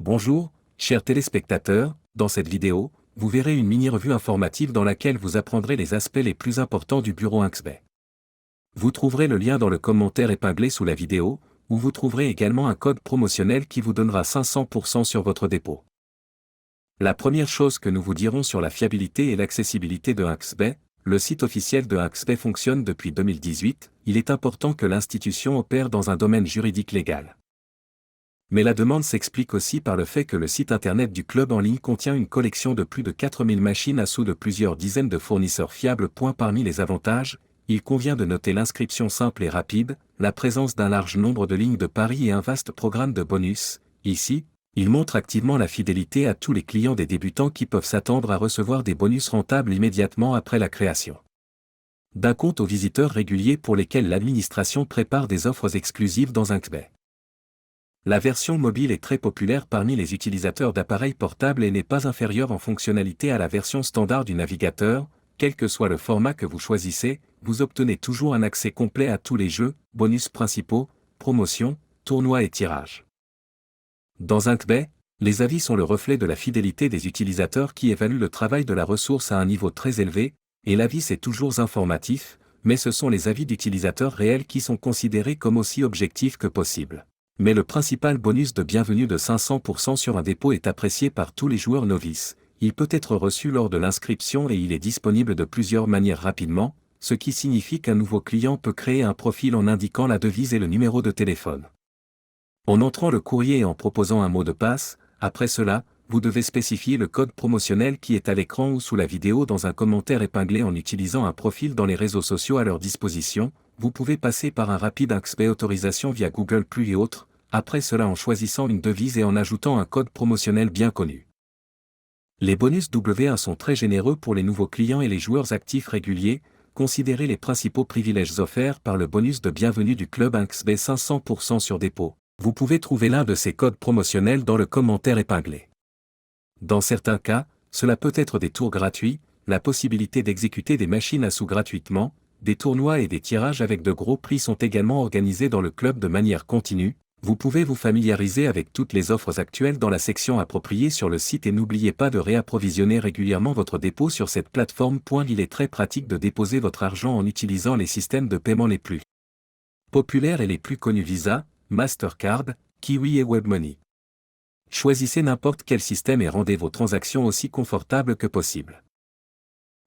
Bonjour, chers téléspectateurs, dans cette vidéo, vous verrez une mini-revue informative dans laquelle vous apprendrez les aspects les plus importants du bureau Inxbay. Vous trouverez le lien dans le commentaire épinglé sous la vidéo, où vous trouverez également un code promotionnel qui vous donnera 500% sur votre dépôt. La première chose que nous vous dirons sur la fiabilité et l'accessibilité de Inxbay, le site officiel de Inxbay fonctionne depuis 2018, il est important que l'institution opère dans un domaine juridique légal. Mais la demande s'explique aussi par le fait que le site internet du club en ligne contient une collection de plus de 4000 machines à sous de plusieurs dizaines de fournisseurs fiables. Parmi les avantages, il convient de noter l'inscription simple et rapide, la présence d'un large nombre de lignes de paris et un vaste programme de bonus. Ici, il montre activement la fidélité à tous les clients des débutants qui peuvent s'attendre à recevoir des bonus rentables immédiatement après la création d'un compte aux visiteurs réguliers pour lesquels l'administration prépare des offres exclusives dans Inxbay. La version mobile est très populaire parmi les utilisateurs d'appareils portables et n'est pas inférieure en fonctionnalité à la version standard du navigateur. Quel que soit le format que vous choisissez, vous obtenez toujours un accès complet à tous les jeux, bonus principaux, promotions, tournois et tirages. Dans Inxbay, les avis sont le reflet de la fidélité des utilisateurs qui évaluent le travail de la ressource à un niveau très élevé, et l'avis c'est toujours informatif, mais ce sont les avis d'utilisateurs réels qui sont considérés comme aussi objectifs que possible. Mais le principal bonus de bienvenue de 500% sur un dépôt est apprécié par tous les joueurs novices. Il peut être reçu lors de l'inscription et il est disponible de plusieurs manières rapidement, ce qui signifie qu'un nouveau client peut créer un profil en indiquant la devise et le numéro de téléphone. En entrant le courrier et en proposant un mot de passe, après cela, vous devez spécifier le code promotionnel qui est à l'écran ou sous la vidéo dans un commentaire épinglé en utilisant un profil dans les réseaux sociaux à leur disposition. Vous pouvez passer par un rapide Inxbay autorisation via Google+ et autres, après cela en choisissant une devise et en ajoutant un code promotionnel bien connu. Les bonus W1 sont très généreux pour les nouveaux clients et les joueurs actifs réguliers. Considérez les principaux privilèges offerts par le bonus de bienvenue du club Inxbay 500% sur dépôt. Vous pouvez trouver l'un de ces codes promotionnels dans le commentaire épinglé. Dans certains cas, cela peut être des tours gratuits, la possibilité d'exécuter des machines à sous gratuitement, des tournois et des tirages avec de gros prix sont également organisés dans le club de manière continue. Vous pouvez vous familiariser avec toutes les offres actuelles dans la section appropriée sur le site et n'oubliez pas de réapprovisionner régulièrement votre dépôt sur cette plateforme. Il est très pratique de déposer votre argent en utilisant les systèmes de paiement les plus populaires et les plus connus Visa, Mastercard, Kiwi et WebMoney. Choisissez n'importe quel système et rendez vos transactions aussi confortables que possible.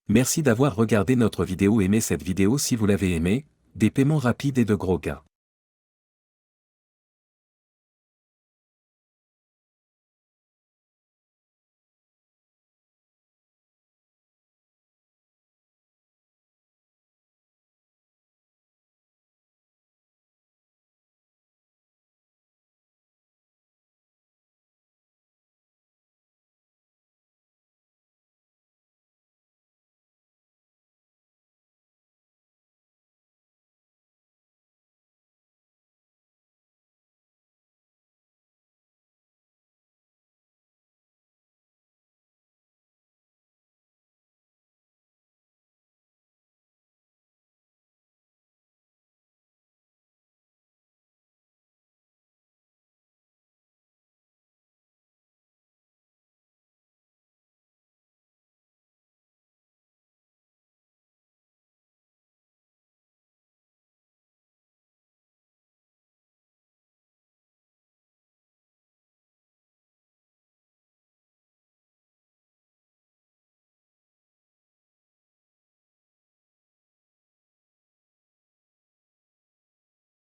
Merci d'avoir regardé notre vidéo. Aimez cette vidéo si vous l'avez aimée, des paiements rapides et de gros gains.